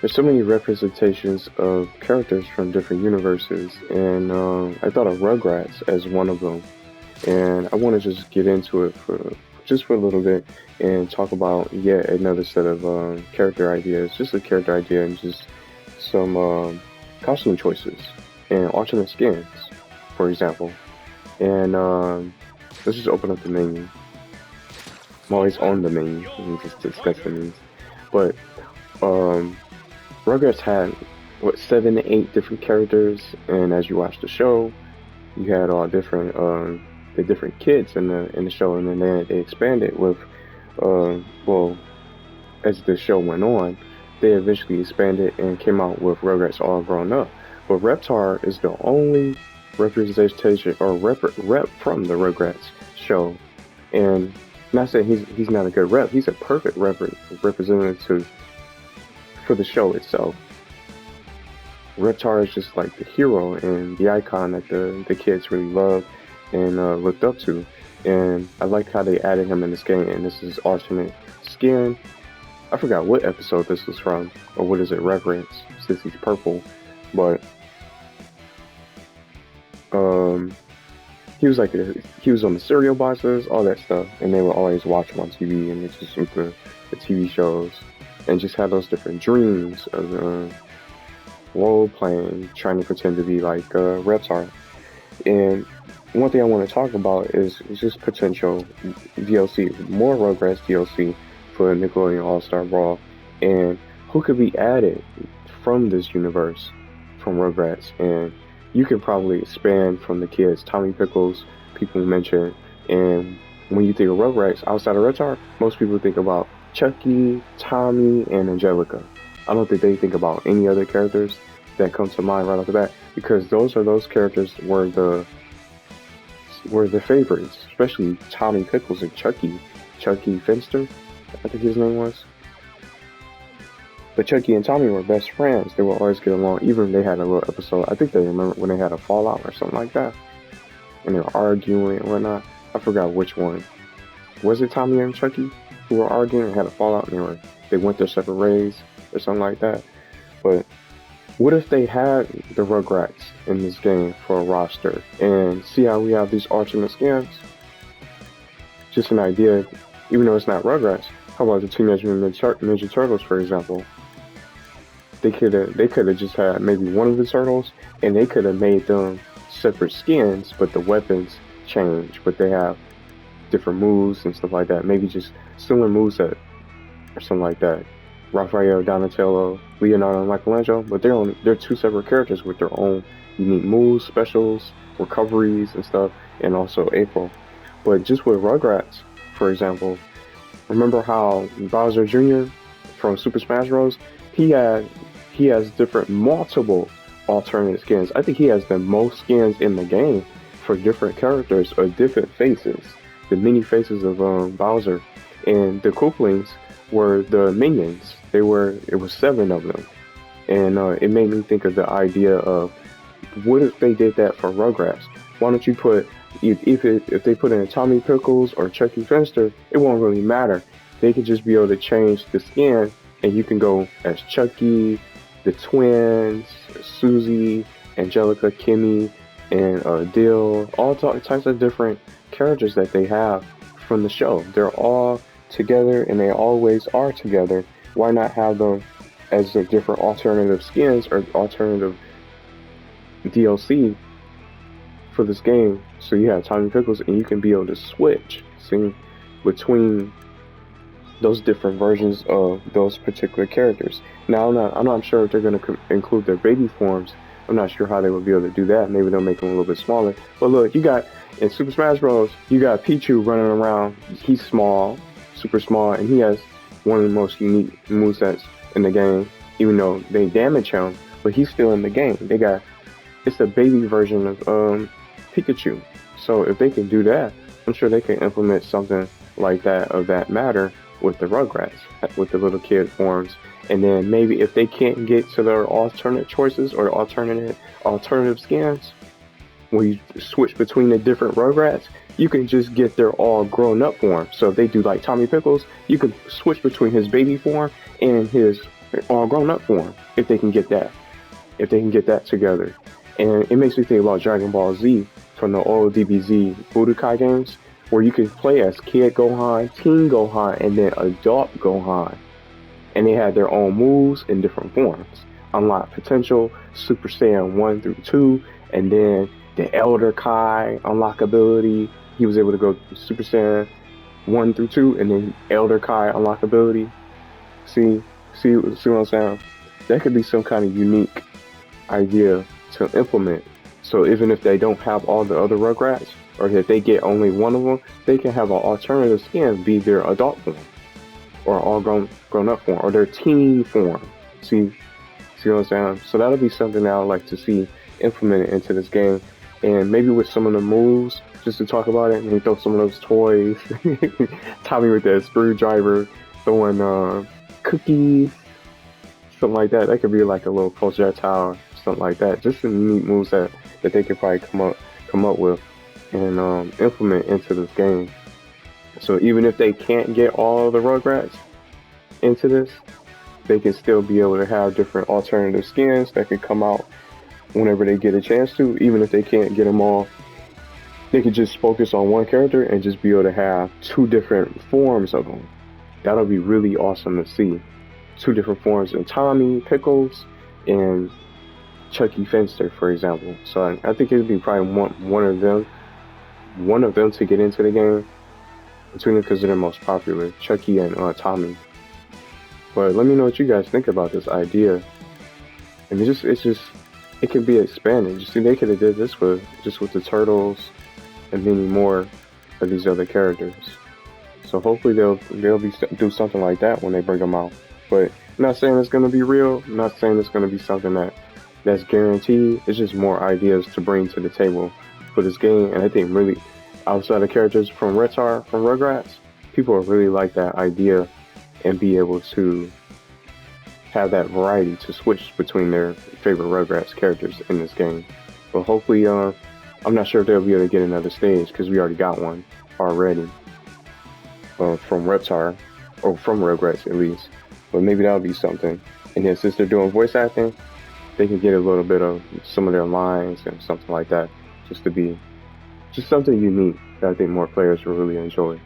there's so many representations of characters from different universes, and I thought of Rugrats as one of them. And I want to just get into it for just for a little bit and talk about yet another set of character ideas, just a character idea and just some costume choices and alternate skins, for example. And let's just open up the menu. I'm always on the menu and just discuss the menus. But um, Rugrats had what 7 to 8 different characters, and as you watch the show, you had all different the different kids in the show, and then they expanded with well, as the show went on, they eventually expanded and came out with Rugrats All Grown Up. But Reptar is the only representation or rep from the Rugrats show, and not saying he's not a good rep, he's a perfect representative for the show itself. Reptar is just like the hero and the icon that the kids really love and looked up to. And I like how they added him in this game. And this is alternate skin. I forgot what episode this was from, or what is it reference, since he's purple. But um, he was on the cereal boxes, all that stuff, and they would always watch him on TV and it's just with the TV shows, and just have those different dreams of role playing, trying to pretend to be like Reptar. And one thing I want to talk about is just potential DLC, more Rugrats DLC for Nickelodeon All-Star Brawl, and who could be added from this universe from Rugrats. And you could probably expand from the kids. Tommy Pickles, people mention, and when you think of Rugrats outside of Reptar, most people think about Chuckie, Tommy, and Angelica. I don't think they think about any other characters that come to mind right off the bat, because those characters were the favorites, especially Tommy Pickles and Chuckie Finster, I think his name was. But Chuckie and Tommy were best friends. They would always get along, even if they had a little episode. I think they remember when they had a fallout or something like that, and they were arguing and whatnot. I forgot which one. Was it Tommy and Chuckie who were arguing and had a fallout, and they went their separate ways or something like that? But what if they had the Rugrats in this game for a roster? And see how we have these alternate skins? Just an idea, even though it's not Rugrats. How about the Teenage Mutant Ninja Turtles, for example? They could have just had maybe one of the turtles, and they could have made them separate skins, but the weapons change. But they have different moves and stuff like that. Maybe just similar moveset or something like that. Raphael, Donatello, Leonardo, and Michelangelo, but they're two separate characters with their own unique moves, specials, recoveries, and stuff, and also April. But just with Rugrats, for example, remember how Bowser Jr. from Super Smash Bros. He has different multiple alternate skins. I think he has the most skins in the game for different characters or different faces. The many faces of Bowser, and the Koopalings were the minions. It was 7 of them, and it made me think of the idea of what if they did that for Rugrats? Why don't you put if they put in Tommy Pickles or Chuckie Finster, it won't really matter. They could just be able to change the skin, and you can go as Chuckie, the twins, Susie, Angelica, Kimmy, and Dill, all types of different characters that they have from the show. They're all together, and they always are together. Why not have them as the different alternative skins or alternative DLC for this game? So you have Tommy Pickles, and you can be able to switch between those different versions of those particular characters. Now I'm not sure if they're going to include their baby forms. I'm not sure how they would be able to do that. Maybe they'll make them a little bit smaller. But look, you got in Super Smash Bros. You got Pichu running around. He's small, super small, and he has one of the most unique movesets in the game. Even though they damage him, but he's still in the game. It's a baby version of Pikachu. So if they can do that, I'm sure they can implement something like that of that matter with the Rugrats, with the little kid forms. And then maybe if they can't get to their alternate choices or alternative skins, when you switch between the different Rugrats, you can just get their all grown up form. So if they do like Tommy Pickles, you can switch between his baby form and his or grown up form, if they can get that. If they can get that together. And it makes me think about Dragon Ball Z from the old DBZ Budokai games, where you could play as Kid Gohan, Teen Gohan, and then Adult Gohan. And they had their own moves in different forms. Unlock Potential, Super Saiyan 1 through 2, and then the Elder Kai unlock ability. He was able to go Super Saiyan 1 through 2, and then Elder Kai unlock ability. See what I'm saying? That could be some kind of unique idea to implement. So even if they don't have all the other Rugrats, or if they get only one of them, they can have an alternative skin be their adult form, or all grown up form, or their teen form. See what I'm saying? So that'll be something that I'd like to see implemented into this game, and maybe with some of the moves, just to talk about it, and throw some of those toys. Tommy with that screwdriver, throwing cookies, something like that. That could be like a little projectile, something like that. Just some neat moves that they could probably come up with and implement into this game. So even if they can't get all the Rugrats into this, they can still be able to have different alternative skins that can come out whenever they get a chance to. Even if they can't get them all, they could just focus on one character and just be able to have two different forms of them. That'll be really awesome to see. Two different forms in Tommy Pickles and Chuckie Finster, for example. So I think it'd be probably one of them to get into the game between them, because they're the most popular, Chuckie and Tommy. But let me know what you guys think about this idea. And it can be expanded. You see, they could have did this with the turtles and many more of these other characters. So hopefully they'll do something like that when they bring them out. But I'm not saying it's gonna be real. I'm not saying it's gonna be something that's guaranteed. It's just more ideas to bring to the table for this game. And I think really, outside of characters from Reptar, from Rugrats, people will really like that idea and be able to have that variety to switch between their favorite Rugrats characters in this game. But hopefully, I'm not sure if they'll be able to get another stage, because we already got one already from Reptar, or from Rugrats at least. But maybe that'll be something. And then since they're doing voice acting, they can get a little bit of some of their lines and something like that, just to be something unique that I think more players will really enjoy.